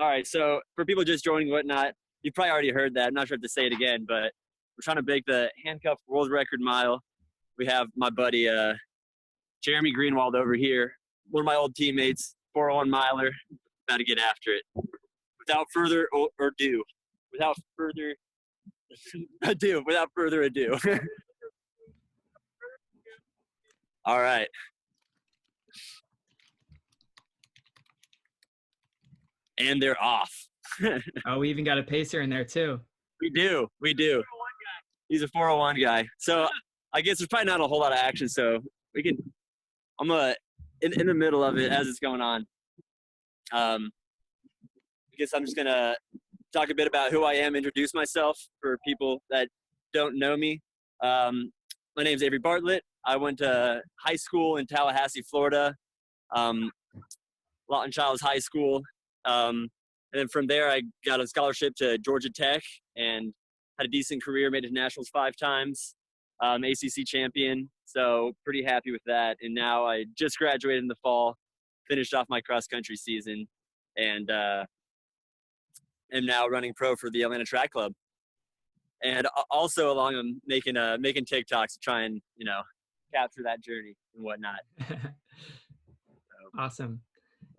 All right, so for people just joining and whatnot, you probably already heard that. I'm not sure if to say it again, but we're trying to break the handcuff world record mile. We have my buddy Jeremy Greenwald over here, one of my old teammates, 401 miler, about to get after it. Without further ado, without further ado. All right. And they're off. Oh, we even got a pacer in there too. We do. He's a 401 guy. So I guess there's probably not a whole lot of action. So I'm in the middle of it as it's going on. I guess I'm just going to talk a bit about who I am, introduce myself for people that don't know me. My name's Avery Bartlett. I went to high school in Tallahassee, Florida, Lawton Childs High School. And then from there, I got a scholarship to Georgia Tech and had a decent career, made it to nationals 5 times, ACC champion. So pretty happy with that. And now I just graduated in the fall, finished off my cross country season, and am now running pro for the Atlanta Track Club. And also along I'm making TikToks to try and, capture that journey and whatnot. Awesome.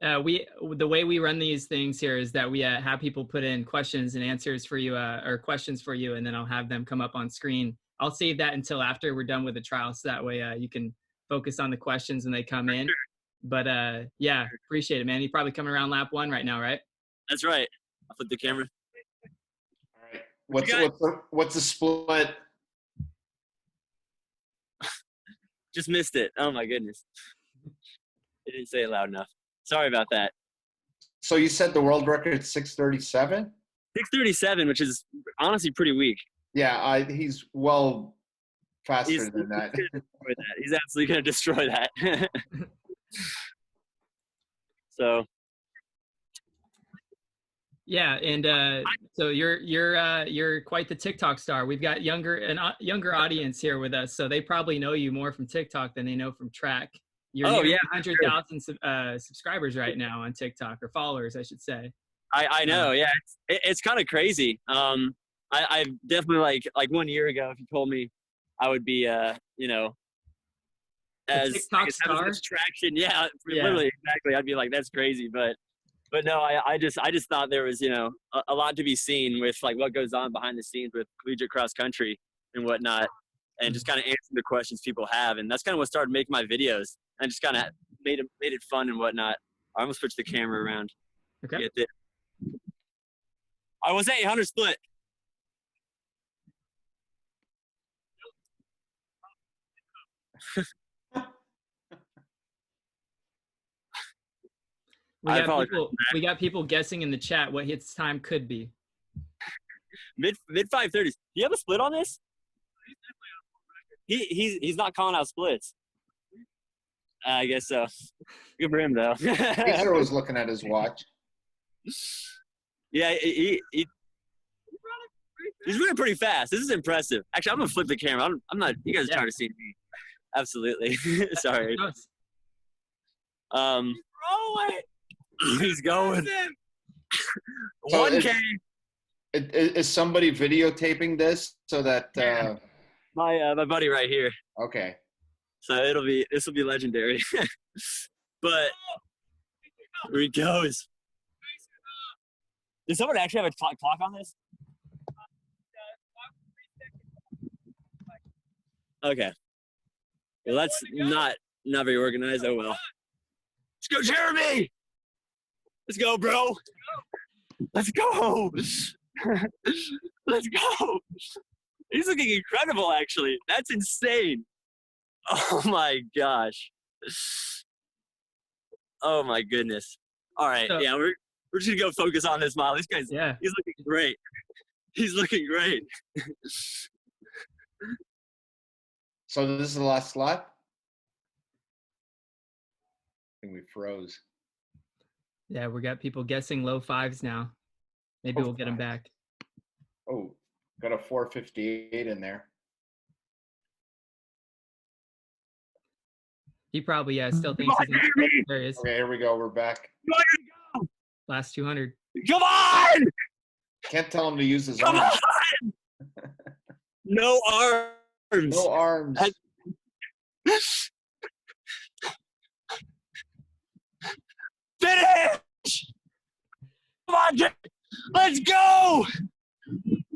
The way we run these things here is that we have people put in questions and answers for you, or questions for you, and then I'll have them come up on screen. I'll save that until after we're done with the trial, so that way you can focus on the questions when they come in. But yeah, appreciate it, man. You're probably coming around lap 1 right now, right? That's right. I'll flip the camera. All right. What's the split? Just missed it. Oh my goodness. I didn't say it loud enough. Sorry about that. So you said the world record is 6:37? 6:37, which is honestly pretty weak. Yeah, he's well faster than that. He's absolutely going to destroy that. So. Yeah, and so you're quite the TikTok star. We've got younger audience here with us, so they probably know you more from TikTok than they know from track. You're 100,000 subscribers right now on TikTok, or followers, I should say. I know, yeah. It's kind of crazy. I definitely like 1 year ago, if you told me I would be, as TikTok star? As traction, yeah, literally, exactly. I'd be like, that's crazy, but no, I just thought there was, a lot to be seen with like what goes on behind the scenes with collegiate cross country and whatnot, and just kind of answering the questions people have, and that's kind of what started making my videos. And just kind of made it fun and whatnot. I almost switched the camera around. Okay. I was 800 split. We got people guessing in the chat what his time could be. Mid 530s. Do you have a split on this? He's not calling out splits. I guess so. Good for him, though. Peter was looking at his watch. Yeah, he's running pretty fast. This is impressive. Actually, I'm gonna flip the camera. I'm not. You guys are tired of seeing me. Absolutely. Sorry. He's going. 1K. Is somebody videotaping this so that? My buddy right here. Okay. So this will be legendary. But here he goes. Does someone actually have a clock on this? Okay. Well, that's not very organized. Oh well. Let's go, Jeremy. Let's go, bro. Let's go. Let's go. He's looking incredible, actually. That's insane. Oh my gosh. Oh my goodness. All right. So, yeah, we're just gonna go focus on this mile. This guy's he's looking great. He's looking great. So this is the last slot? I think we froze. Yeah, we got people guessing low 5s now. Maybe we'll get them back. Oh, got a 4:58 in there. He probably still thinks he's there he is. Okay, here we go. We're back. Last 200. Come on! Can't tell him to use his Come arms. on! No arms. No arms. Finish! Come on, let's go!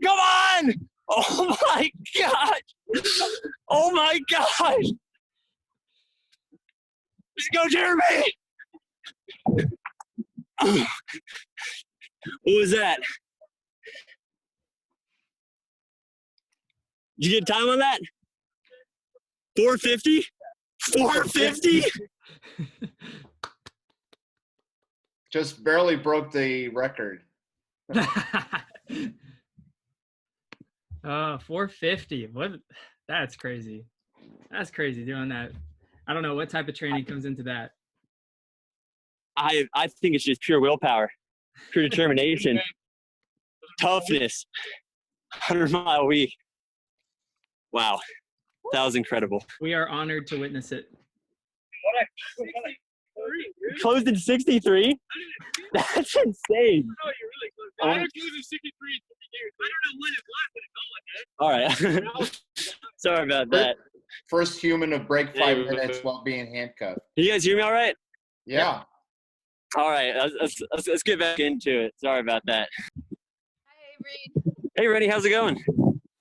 Come on! Oh my gosh! Oh my gosh! Let's go, Jeremy! What was that? Did you get time on that? 450? 450? Just barely broke the record. 450. What? That's crazy. That's crazy doing that. I don't know what type of training comes into that. I think it's just pure willpower, pure determination, toughness. 100-mile week. Wow, that was incredible. We are honored to witness it. Closed in 63? That's insane. No, you're really close. I haven't closed in 63 in years. I don't know when it last, but it felt like that. All right. Sorry about that. First human to break 5 minutes while being handcuffed. Can you guys hear me all right? Yeah. All right, let's get back into it. Sorry about that. Hi, Avery. Hey, Rennie, how's it going?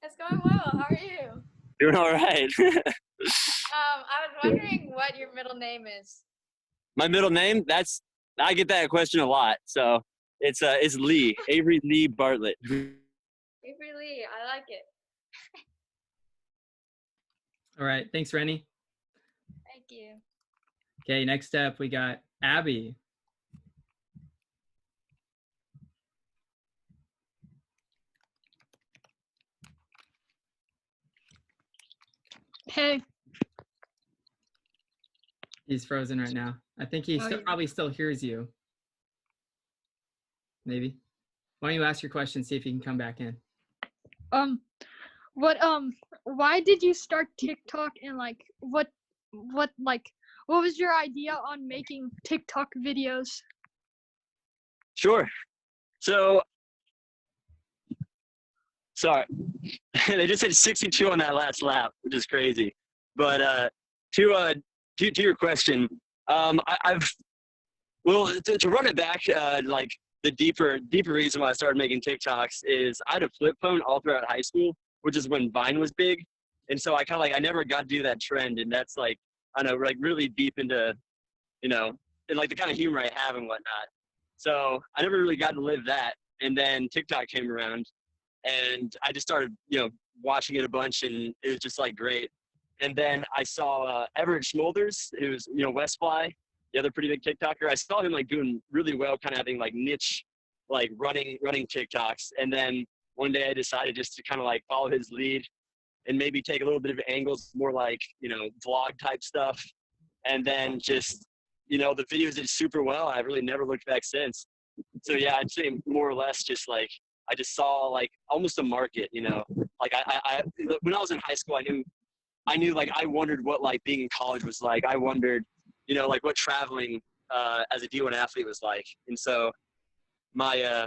It's going well. How are you? Doing all right. I was wondering what your middle name is. My middle name? I get that question a lot. So it's Lee, Avery Lee Bartlett. Avery Lee. I like it. All right. Thanks, Rennie. Thank you. Okay, next up, we got Abby. Hey. He's frozen right now. I think he probably still hears you. Maybe. Why don't you ask your question, see if he can come back in. Why did you start TikTok, and what was your idea on making TikTok videos? Sure. So, sorry. They just hit 62 on that last lap, which is crazy. But to your question, to run it back, like the deeper reason why I started making TikToks is I had a flip phone all throughout high school, which is when Vine was big. And so I I never got to do that trend. And that's I know, really deep into, and the kind of humor I have and whatnot. So I never really got to live that. And then TikTok came around and I just started, watching it a bunch, and it was just great. And then I saw Everett Schmolders, who's, Westfly, the other pretty big TikToker. I saw him doing really well, kind of having niche, running TikToks. And then one day I decided just to kind of follow his lead and maybe take a little bit of angles, more vlog type stuff. And then just, the videos did super well. I really never looked back since. So yeah, I'd say more or less just I just saw almost a market, I when I was in high school, I knew I wondered what being in college was like. I wondered, what traveling as a D1 athlete was like. And so my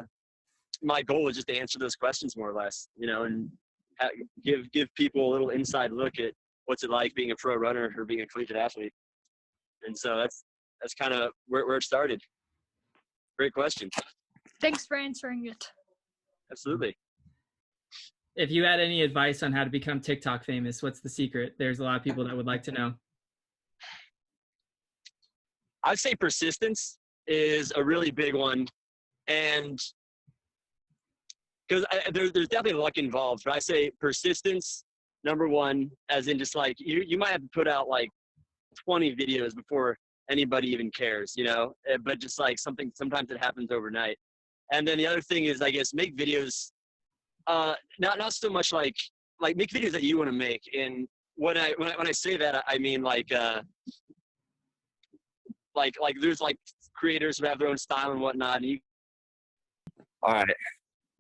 goal was just to answer those questions more or less, and give people a little inside look at what's it like being a pro runner or being a collegiate athlete. And so that's kind of where it started. Great question. Thanks for answering it. Absolutely. If you had any advice on how to become TikTok famous, what's the secret? There's a lot of people that would like to know. I'd say persistence is a really big one. And because there's definitely luck involved, but I say persistence, number one, as in just you might have to put out 20 videos before anybody even cares, but just sometimes it happens overnight. And then the other thing is, I guess, make videos, not so much make videos that you want to make. And when I say that, I mean there's creators who have their own style and whatnot. And all right,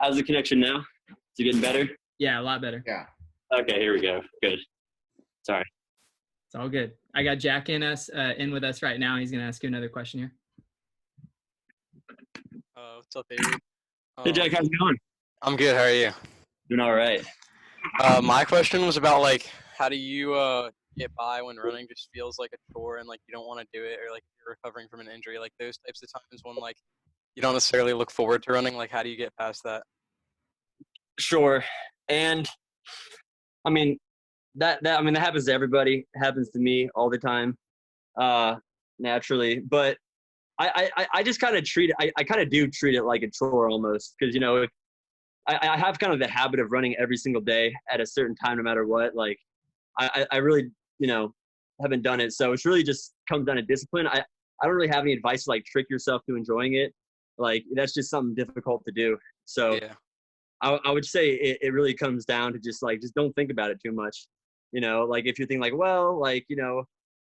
how's the connection now? Is it getting better? Yeah, a lot better. Yeah. Okay, here we go. Good. Sorry. It's all good. I got Jack in with us right now. He's gonna ask you another question here. What's up, Avery? Hey Jack, how's it going? I'm good. How are you? Doing all right. My question was about like, how do you get by when running just feels like a chore and like you don't want to do it, or like you're recovering from an injury, like those types of times when like you don't necessarily look forward to running. Like, how do you get past that? Sure. And I mean that happens to everybody. It happens to me all the time, naturally. But I just kind of treat it. I kind of do treat it like a chore almost, because if I have kind of the habit of running every single day at a certain time, no matter what. Like I really haven't done it, so it's really just comes down to discipline. I don't really have any advice to like trick yourself to enjoying it. Like that's just something difficult to do. So Yeah. I would say it really comes down to just don't think about it too much. Like if you're thinking like, well, like,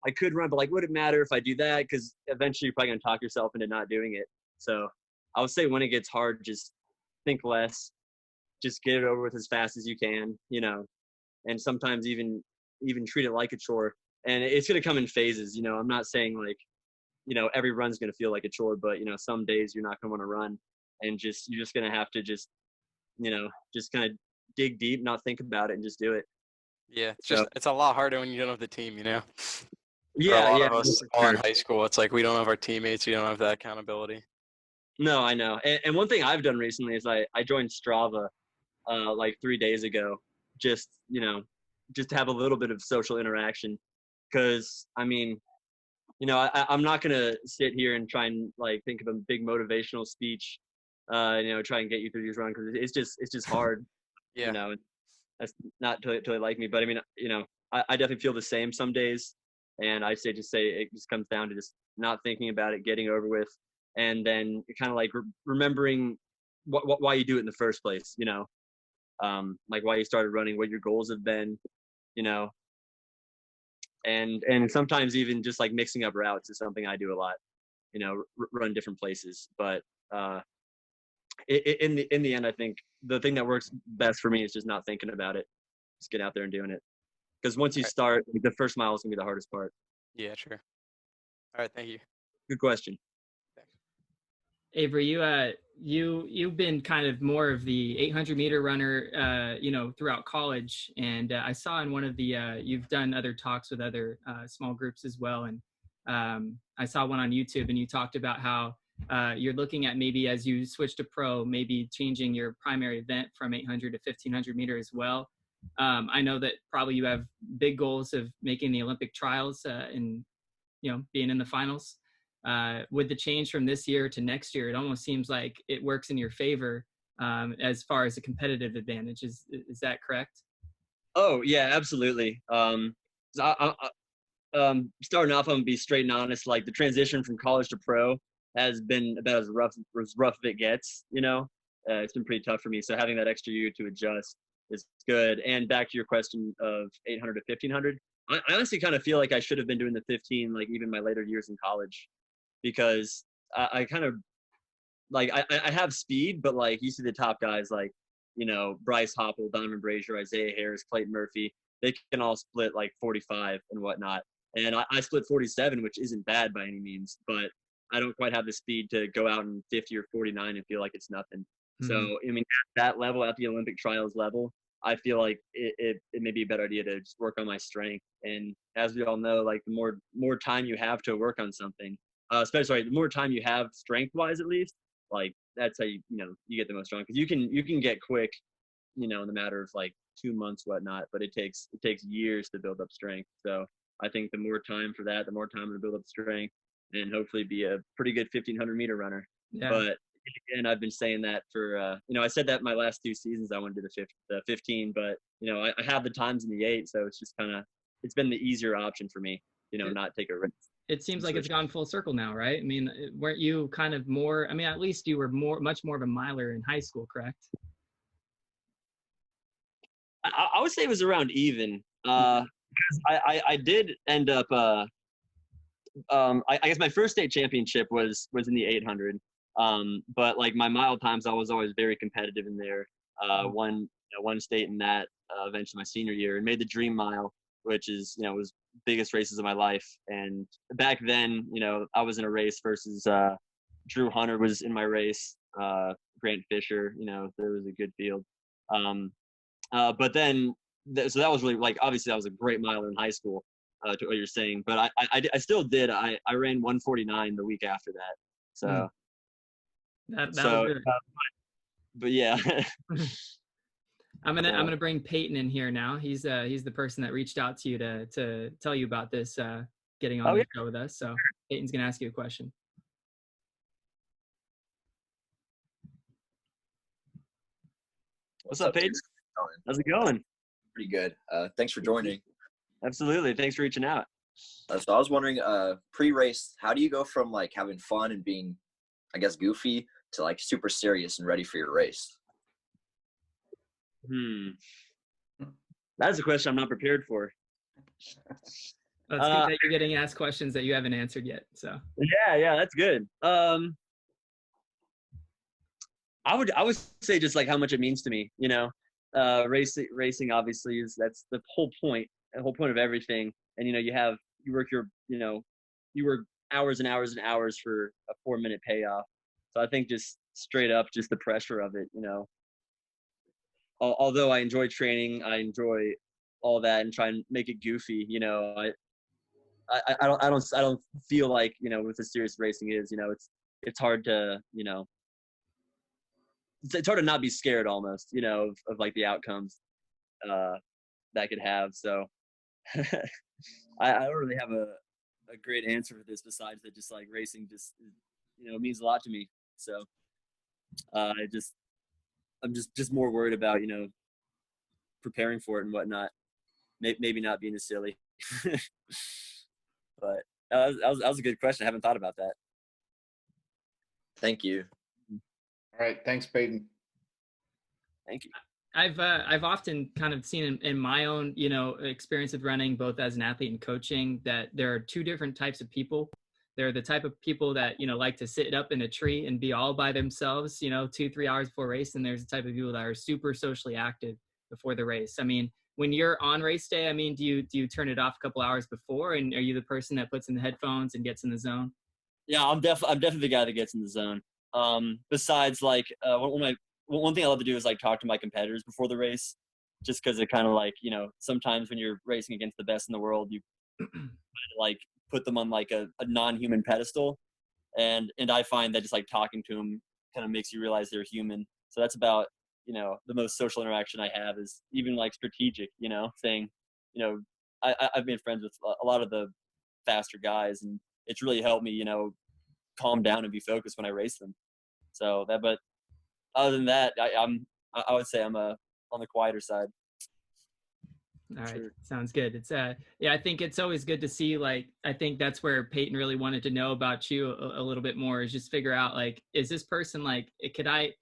I could run, but like, would it matter if I do that? Because eventually you're probably going to talk yourself into not doing it. So I would say when it gets hard, just think less, just get it over with as fast as you can, and sometimes even treat it like a chore. And it's going to come in phases. I'm not saying like, every run's going to feel like a chore, but some days you're not going to want to run, and you're just going to have to just kind of dig deep, not think about it, and just do it. Yeah, it's a lot harder when you don't have the team, For a Yeah, lot yeah. of us all in high school, it's like we don't have our teammates, we don't have that accountability. No, I know. And one thing I've done recently is I joined Strava like 3 days ago, just just to have a little bit of social interaction. Because I'm not gonna sit here and try and like think of a big motivational speech, try and get you through these runs, because it's just hard. Yeah. That's not totally like me. But I mean, I definitely feel the same some days, and I say it just comes down to just not thinking about it, getting over with, and then kind of like remembering why you do it in the first place. Like why you started running, what your goals have been, and sometimes even just like mixing up routes is something I do a lot. Run different places, but in the end, I think the thing that works best for me is just not thinking about it, just get out there and doing it. Because once you start, like, the first mile is gonna be the hardest part. Yeah, sure. All right, thank you. Good question. Thanks. Avery, you've been kind of more of the 800-meter runner, throughout college, and I saw in one of the you've done other talks with other small groups as well, and I saw one on YouTube, and you talked about how you're looking at maybe as you switch to pro, maybe changing your primary event from 800 to 1500 meter as well. I know that probably you have big goals of making the Olympic trials and being in the finals. With the change from this year to next year, it almost seems like it works in your favor as far as a competitive advantage. Is that correct? Oh yeah, absolutely. Starting off, I'm gonna be straight and honest. Like the transition from college to pro has been about as rough as it gets. It's been pretty tough for me. So having that extra year to adjust is good. And back to your question of 800 to 1500, I honestly kind of feel like I should have been doing the 15, like even my later years in college, because I kind of like I have speed, but like you see the top guys like Bryce Hoppel, Donovan Brazier, Isaiah Harris, Clayton Murphy, they can all split like 45 and whatnot, and I split 47, which isn't bad by any means, but I don't quite have the speed to go out in 50 or 49 and feel like it's nothing. Mm-hmm. So I mean, at that level, at the Olympic trials level, I feel like it may be a better idea to just work on my strength. And as we all know, like the more time you have to work on something, especially the more time you have strength wise, at least, like that's how you get the most strong, because you can get quick, in the matter of like 2 months, whatnot, but it takes years to build up strength. So I think the more time for that, the more time to build up strength and hopefully be a pretty good 1500 meter runner. Yeah. But and I've been saying that for I said that my last 2 seasons I wanted to do the 15, but I have the times in the 8, so it's just it's been the easier option for me, not take a risk. It seems like it's gone full circle now, right? I mean, weren't you kind of more? I mean, at least you were much more of a miler in high school, correct? I would say it was around even. I did end up. I guess my first state championship was in the 800. But like my mile times, I was always very competitive in there. One state in that eventually my senior year, and made the dream mile, which is was biggest races of my life. And back then, I was in a race versus Drew Hunter was in my race. Grant Fisher, there was a good field. But then, so that was really like, obviously that was a great miler in high school, to what you're saying, but I still did. I ran 149 the week after that. So, that so, was good. But yeah. I'm gonna bring Peyton in here now. He's the person that reached out to you to tell you about this getting on the show with us. So Peyton's gonna ask you a question. What's up, Peyton? How's it going? Pretty good. Thanks for joining. Absolutely. Thanks for reaching out. So I was wondering, pre-race, how do you go from like having fun and being, I guess, goofy to like super serious and ready for your race? That's a question I'm not prepared for. That's good that you're getting asked questions that you haven't answered yet. So yeah, that's good. I would say just like how much it means to me. Racing obviously that's the whole point. The whole point of everything. And you work hours and hours and hours for a 4-minute payoff. So I think just straight up, just the pressure of it. Although I enjoy training, I enjoy all that and try and make it goofy. I don't feel like with as serious racing is. It's hard to it's hard to not be scared almost. Of like the outcomes that could have. So I don't really have a great answer for this besides that just like racing just means a lot to me. So I'm just more worried about preparing for it and whatnot. Maybe not being as silly. But that was a good question. I haven't thought about that. Thank you. All right, thanks, Peyton. Thank you. I've often kind of seen in my own experience of running, both as an athlete and coaching, that there are two different types of people. There are the type of people that like to sit up in a tree and be all by themselves 2-3 hours before race, and there's the type of people that are super socially active before the race. I mean, when you're on race day, I mean, do you turn it off a couple hours before, and are you the person that puts in the headphones and gets in the zone? Yeah, I'm definitely the guy that gets in the zone. Besides, like, one thing I love to do is like talk to my competitors before the race, just because it kind of like sometimes when you're racing against the best in the world, you like put them on like a non-human pedestal, and I find that just like talking to them kind of makes you realize they're human. So that's about the most social interaction I have is even like strategic, saying I've made friends with a lot of the faster guys, and it's really helped me calm down and be focused when I race them. So that, but other than that, I would say I'm on the quieter side. All right. Sure. Sounds good. It's yeah, I think it's always good to see, like, I think that's where Peyton really wanted to know about you a little bit more, is just figure out, like, is this person like, could I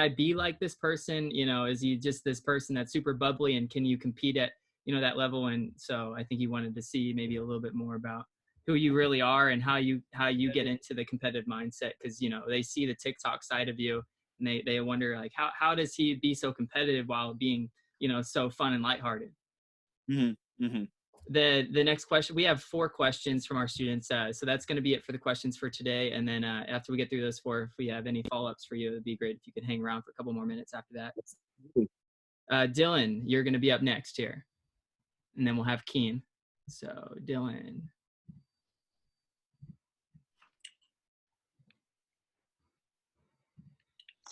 be like this person? Is he just this person that's super bubbly, and can you compete at, that level? And so I think he wanted to see maybe a little bit more about who you really are and how you get into the competitive mindset. Cause they see the TikTok side of you, and they wonder like, how does he be so competitive while being, so fun and lighthearted? Mm-hmm. Mm-hmm. The next question, we have 4 questions from our students. So that's going to be it for the questions for today. And then after we get through those 4, if we have any follow-ups for you, it'd be great if you could hang around for a couple more minutes after that. Dylan, you're going to be up next here. And then we'll have Keen. So Dylan.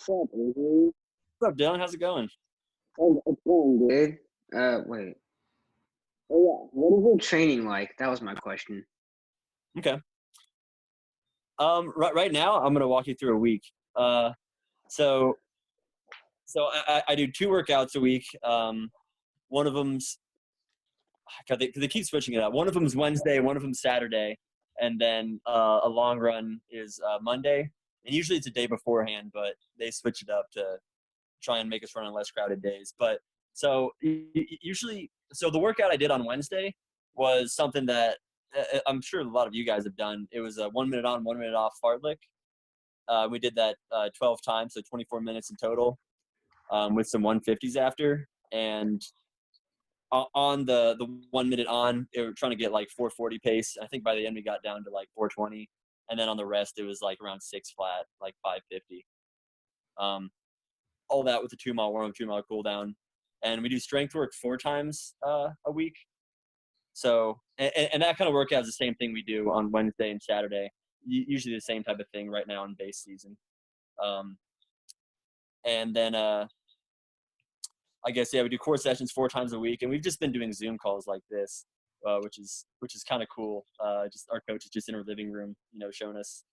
What's up, Dylan? How's it going? It's going good. Wait. Oh yeah, what is your training like? That was my question. Okay. Right now, I'm gonna walk you through a week. So I do 2 workouts a week. One of them's, God, they keep switching it up. One of them's Wednesday, one of them's Saturday, and then a long run is Monday. And usually it's a day beforehand, but they switch it up to try and make us run on less crowded days. But so usually, so the workout I did on Wednesday was something that I'm sure a lot of you guys have done. It was a 1 minute on, 1 minute off fartlek. We did that 12 times, so 24 minutes in total, with some 150s after. And on the 1 minute on, they were trying to get like 440 pace. I think by the end we got down to like 420. And then on the rest, it was like around 6 flat, like 550. All that with a 2 mile warm-up, 2 mile cool down. And we do strength work 4 times a week. So, and that kind of workout is the same thing we do on Wednesday and Saturday. Usually the same type of thing right now in base season. And then, I guess, yeah, we do core sessions 4 times a week, and we've just been doing Zoom calls like this, which is kind of cool. Just our coach is just in our living room, showing us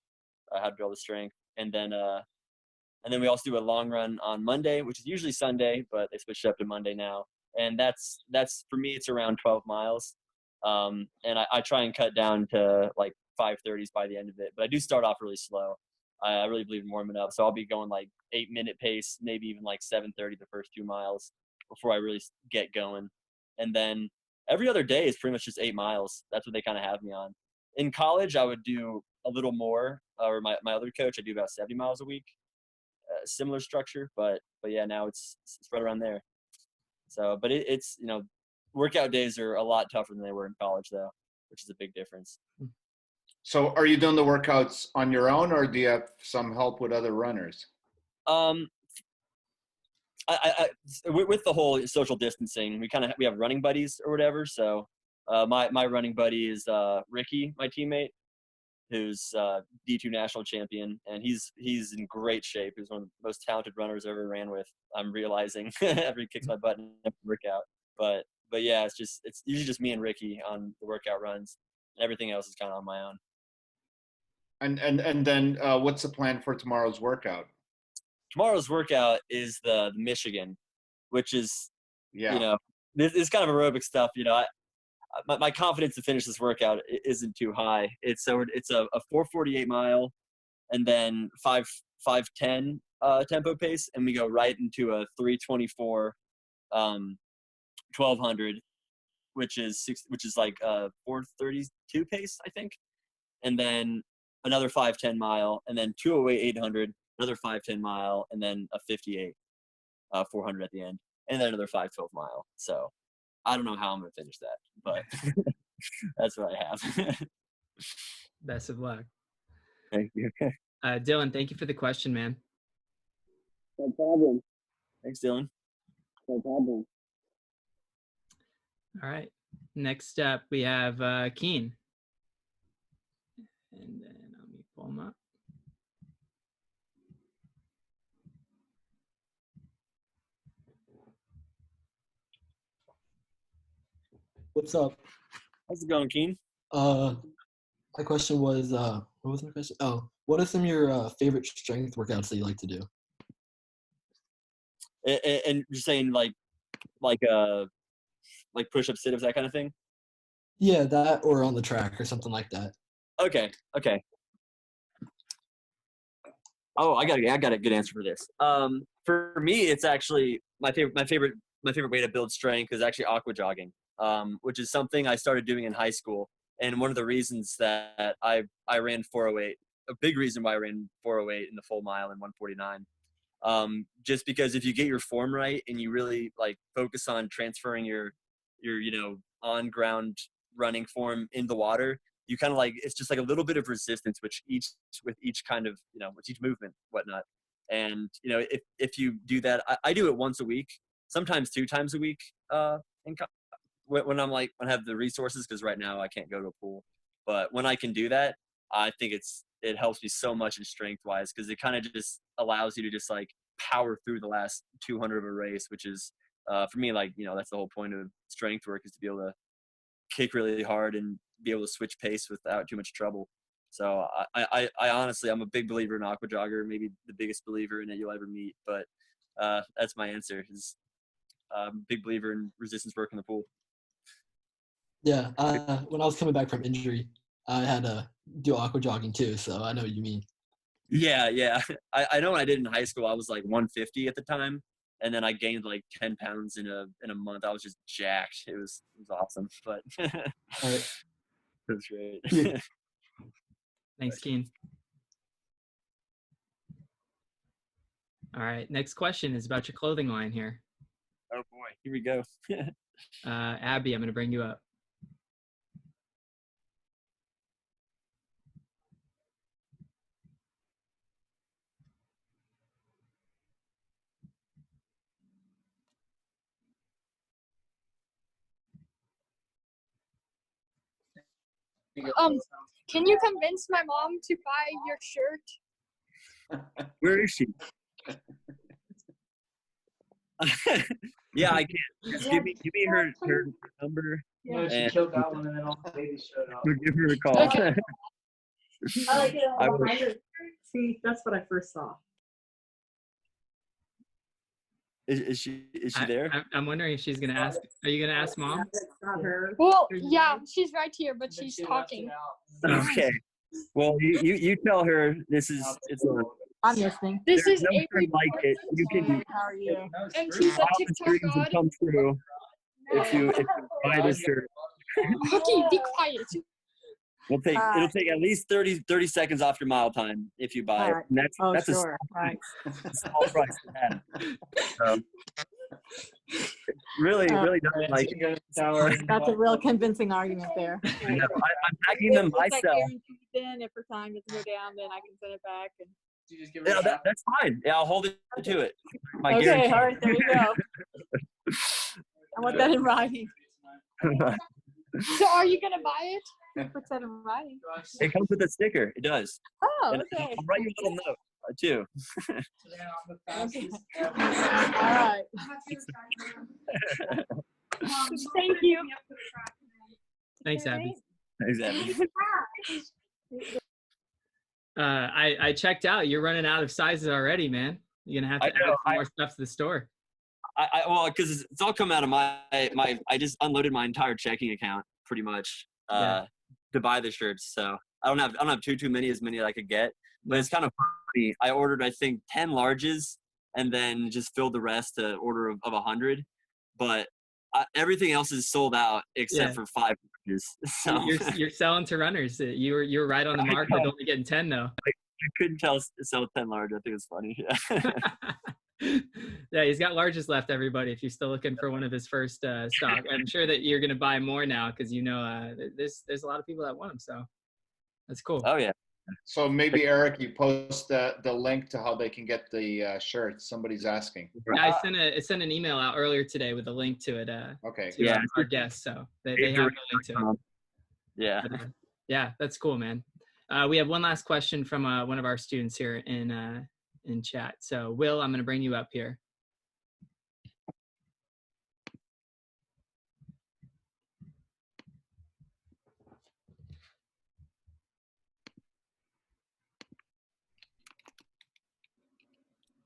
how to build the strength. And then we also do a long run on Monday, which is usually Sunday, but they switched it up to Monday now. And that's for me, it's around 12 miles. And I try and cut down to like 5:30s by the end of it, but I do start off really slow. I really believe in warming up, so I'll be going like 8-minute pace, maybe even like 7:30 the first 2 miles before I really get going. And then every other day is pretty much just 8 miles. That's what they kind of have me on. In college, I would do a little more, or my other coach, I do about 70 miles a week. Similar structure, but yeah, now it's right around there. So, but it's workout days are a lot tougher than they were in college, though, which is a big difference. So are you doing the workouts on your own, or do you have some help with other runners? With the whole social distancing, we have running buddies or whatever. So my running buddy is Ricky, my teammate, who's D2 national champion, and he's in great shape. He's one of the most talented runners I ever ran with. I'm realizing after he kicks my butt in the workout. But yeah, it's usually just me and Ricky on the workout runs, and everything else is kind of on my own. And then what's the plan for tomorrow's workout? Tomorrow's workout is the Michigan, which is this is kind of aerobic stuff. My confidence to finish this workout isn't too high. It's a 4:48 mile, and then 5:10 tempo pace, and we go right into a 3:24 1200, which is like 4:32 pace, I think, and then another 5:10 mile, and then 2:08 800, another 5:10 mile, and then a 58 400 at the end, and then another 5:12 mile. So I don't know how I'm going to finish that, but that's what I have. Best of luck. Thank you. Dylan, thank you for the question, man. No problem. Thanks, Dylan. No problem. All right. Next up, we have Keen. And then let me pull him up. What's up? How's it going, Keen? My question was, what was my question? Oh, what are some of your favorite strength workouts that you like to do? And you're saying like push-ups, sit-ups, that kind of thing? Yeah, that or on the track or something like that. Okay. Oh, I got a good answer for this. For me, it's actually my favorite way to build strength is actually aqua jogging, which is something I started doing in high school. And one of the reasons that I ran 408, a big reason why I ran 408 in the full mile in 149, just because if you get your form right and you really like focus on transferring your on ground running form in the water, you kind of like, it's just like a little bit of resistance with each kind of, with each movement, whatnot. And, if you do that, I do it once a week, sometimes 2 times a week, when I have the resources, because right now I can't go to a pool, but when I can do that, I think it helps me so much in strength wise, because it kind of just allows you to just like power through the last 200 of a race, which is, for me, like, that's the whole point of strength work, is to be able to kick really hard and be able to switch pace without too much trouble. So I honestly, I'm a big believer in aqua jogger, maybe the biggest believer in it you'll ever meet, but that's my answer, is I'm a big believer in resistance work in the pool. Yeah, when I was coming back from injury, I had to do aqua jogging too, so I know what you mean. Yeah. I know when I did in high school, I was like 150 at the time, and then I gained like 10 pounds in a month. I was just jacked. It was awesome, but All right. it was great. Yeah. Thanks, Keen. All right. Next question is about your clothing line here. Oh boy, here we go. Abby, I'm going to bring you up. Can you convince my mom to buy your shirt? Where is she? Yeah, I can. Just give me her number. Yeah, she and killed that one, and then all the babies showed up. we'll give her a call. Okay. I like it I all will. behind her. See, that's what I first saw. Is she there? I'm wondering if she's gonna ask. Are you gonna ask mom? It's not her. Well, yeah, she's right here, but she's talking. Okay. Well, you tell her it's on. I'm listening. This There's is no Avery term like it. You can How are you? and she's a all the TikTok dreams will god. come true if you buy this shirt. Okay, be quiet. It'll take at least 30 seconds off your mile time if you buy it. Alright. And that's Oh, that's sure. a Right. small price to have. So, really doesn't like it. That's a real convincing argument there. I'm packing them Once I myself. guarantee then if her time doesn't go down, then I can send it back. And You just give her Yeah, a shot. that's fine. Yeah, I'll hold it to it. My okay, guarantee. all right, there you go. I want that in writing. So are you gonna buy it? What's that in writing? It comes with a sticker. It does. Oh, And okay. I'll write you a little note too. Okay. All right. Thank you. Thanks, Abby. Exactly. I checked out. You're running out of sizes already, man. You're gonna have to I know, add some more stuff to the store. Well, because it's all come out of my. I just unloaded my entire checking account pretty much to buy the shirts. So I don't have too many as I could get. But it's kind of funny. I ordered I think 10 larges and then just filled the rest to order of 100. But everything else is sold out except for 5 larges. So You're selling to runners. You were right on the mark with only getting 10 though. I couldn't sell 10 large. I think it's funny. Yeah, he's got larges left, everybody. If you're still looking for one of his first stock, I'm sure that you're going to buy more now because there's a lot of people that want them. So that's cool. Oh yeah. So maybe Eric, you post the link to how they can get the shirts. Somebody's asking. Yeah, I sent an email out earlier today with a link to it. Okay. To our guests, so they have the link to it. Yeah. But, yeah, that's cool, man. We have one last question from one of our students here in chat. So, Will, I'm going to bring you up here.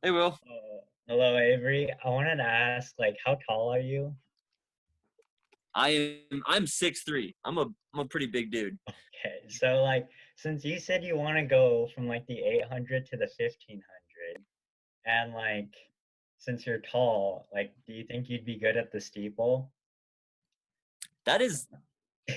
Hey, Will. Hello, Avery. I wanted to ask, how tall are you? I'm 6'3". I'm a pretty big dude. Okay, so since you said you want to go from the 800 to the 1500, and since you're tall, do you think you'd be good at the steeple? That is,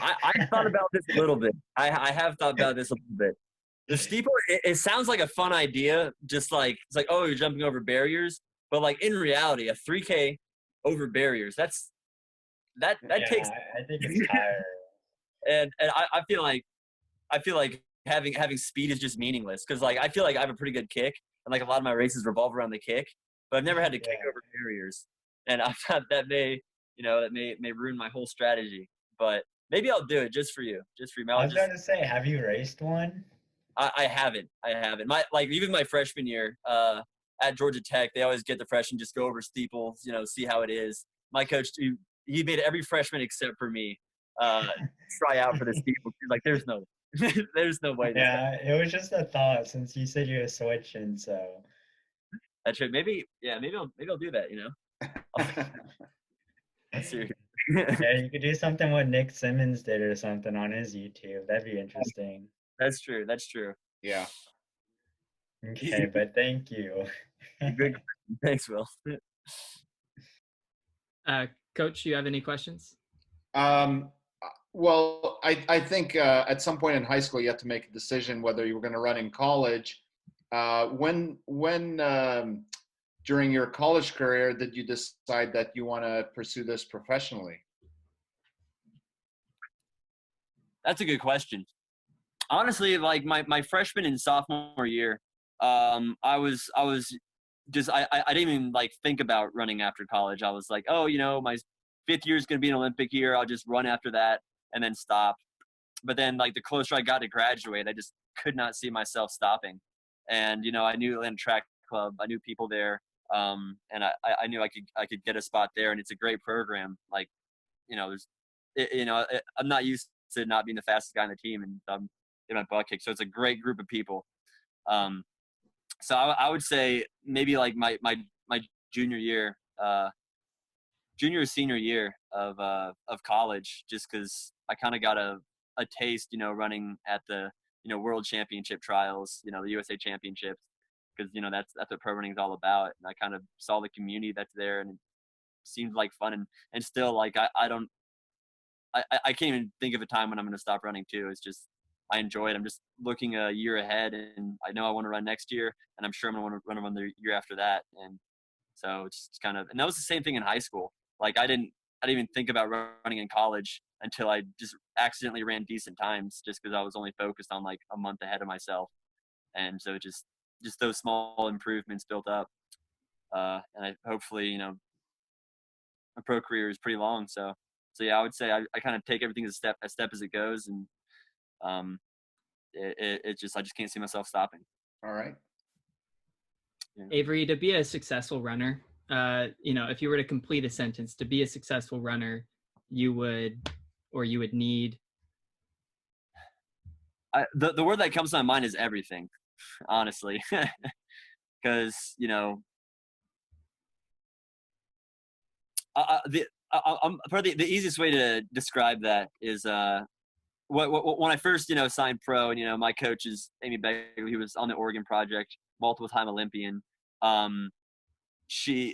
I thought about this a little bit. I have thought about this a little bit. The steeple, it sounds like a fun idea. Just it's oh, you're jumping over barriers, but in reality, a 3K over barriers, that takes. I think it's tiring. and I feel like having speed is just meaningless because I feel like I have a pretty good kick and a lot of my races revolve around the kick, but I've never had to kick over barriers, and I thought that may ruin my whole strategy. But maybe I'll do it just for you. I was going to say, have you raced one? I haven't. Even my freshman year at Georgia Tech, they always get the freshmen just go over steeple, see how it is. My coach, he made every freshman except for me try out for the steeple. He's like, there's no way. Yeah, it was just a thought since you said you were switching, so. That's right. Maybe I'll do that. That's serious. Yeah, you could do something what Nick Simmons did or something on his YouTube. That'd be interesting. That's true. Yeah. Okay, but thank you. Good. Thanks, Will. Coach, you have any questions? Well, I think at some point in high school, you have to make a decision whether you were going to run in college. When during your college career did you decide that you want to pursue this professionally? That's a good question. Honestly, my freshman and sophomore year, I didn't even think about running after college. I was like, oh, my 5th year is going to be an Olympic year. I'll just run after that and then stop. but then like the closer I got to graduate, I just could not see myself stopping. And, you know, I knew Atlanta Track Club, I knew people there. And I knew I could get a spot there, and it's a great program. Like, you know, I'm not used to not being the fastest guy on the team, and I'm in my butt kicked. So it's a great group of people. So I would say maybe like my junior year, junior or senior year of college, just because I kind of got a taste, you know, running at the, you know, world championship trials, you know, the USA championships, because, you know, that's what pro running is all about. And I kind of saw the community that's there, and it seemed like fun. And still, like, I can't even think of a time when I'm going to stop running too. It's just, I enjoy it. I'm just looking a year ahead, and I know I want to run next year, and I'm sure I'm going to want to run the year after that. And so it's kind of, and that was the same thing in high school. Like, I didn't even think about running in college until I just accidentally ran decent times, just because I was only focused on like a month ahead of myself. And so just those small improvements built up. And hopefully, you know, my pro career is pretty long. So yeah, I would say I kind of take everything a step as it goes. And I just can't see myself stopping. All right. Yeah. Avery, to be a successful runner, you know, if you were to complete a sentence, to be a successful runner, you would need. The word that comes to my mind is everything, honestly, because, you know, probably the easiest way to describe that is when I first, you know, signed pro, and, you know, my coach is Amy Begley, who was on the Oregon Project, multiple time Olympian. They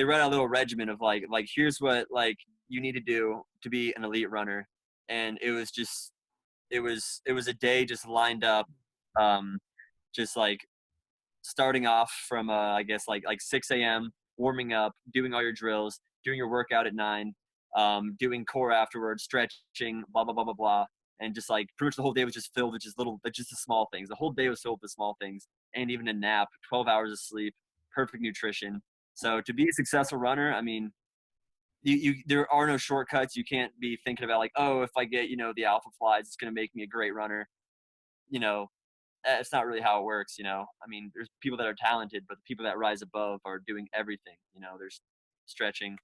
read a little regimen of like here's what like you need to do to be an elite runner, and it was a day just lined up, just like starting off from I guess like 6 a.m. warming up, doing all your drills, doing your workout at 9, doing core afterwards, stretching, blah blah blah blah blah, and just like pretty much the whole day was just filled with just the small things. The whole day was filled with small things, and even a nap, 12 hours of sleep, perfect nutrition. So to be a successful runner, I mean, there are no shortcuts. You can't be thinking about like, oh, if I get, you know, the alpha flies, it's going to make me a great runner. You know, it's not really how it works. You know, I mean, there's people that are talented, but the people that rise above are doing everything. You know, there's stretching,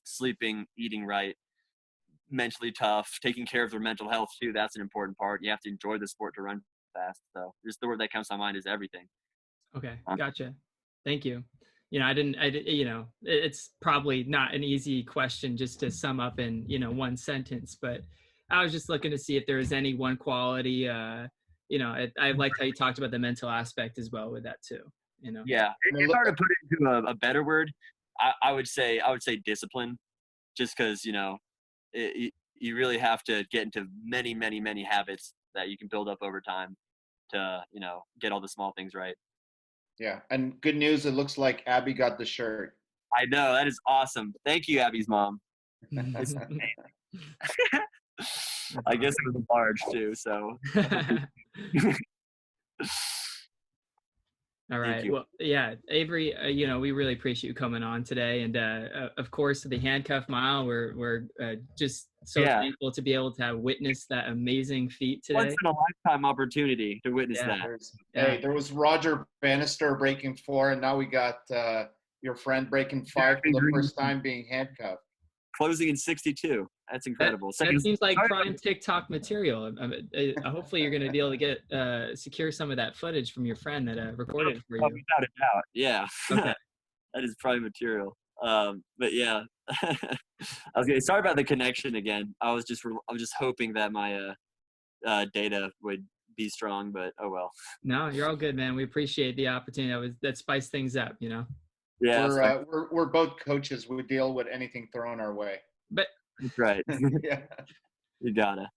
sleeping, eating right, mentally tough, taking care of their mental health too. That's an important part. You have to enjoy the sport to run fast. So just the word that comes to my mind is everything. Okay. Gotcha. Thank you. You know, I didn't, you know, it's probably not an easy question just to sum up in, you know, one sentence, but I was just looking to see if there was any one quality, you know, I liked how you talked about the mental aspect as well with that too, you know? Yeah. If I were to put it into a better word, I would say discipline, just because, you know, you really have to get into many, many, many habits that you can build up over time to, you know, get all the small things right. Yeah, and good news, it looks like Abby got the shirt. I know, that is awesome. Thank you, Abby's mom. I guess it was large too, so. All right. Well, yeah, Avery, you know, we really appreciate you coming on today, and of course, the handcuff mile. We're just so thankful to be able to have witnessed that amazing feat today. Once in a lifetime opportunity to witness that. Hey, there was Roger Bannister breaking 4, and now we got your friend breaking 5 for the first time being handcuffed. Closing in 62. That's incredible. That seems like prime TikTok material. Hopefully, you're going to be able to get secure some of that footage from your friend that recorded it for you. Without a doubt, yeah. Okay. That is prime material. But yeah, sorry about the connection again. I was just hoping that my data would be strong, but oh well. No, you're all good, man. We appreciate the opportunity. That spiced things up, you know. Yeah, we're both coaches. We deal with anything thrown our way. But that's right. Yeah, you gotta.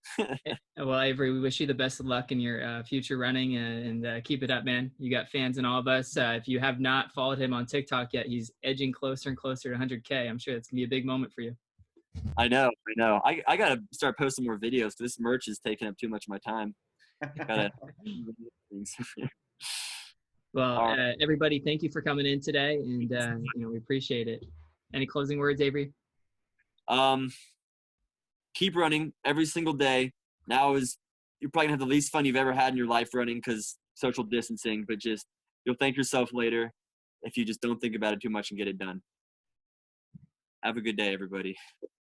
Well, Avery, we wish you the best of luck in your future running, and keep it up, man. You got fans in all of us. If you have not followed him on TikTok yet, he's edging closer and closer to 100K. I'm sure that's gonna be a big moment for you. I know. I gotta start posting more videos because this merch is taking up too much of my time. Gotta. Well, everybody, thank you for coming in today, and you know, we appreciate it. Any closing words, Avery? Keep running every single day. now is you're probably gonna have the least fun you've ever had in your life running because social distancing, but just you'll thank yourself later if you just don't think about it too much and get it done. Have a good day, everybody.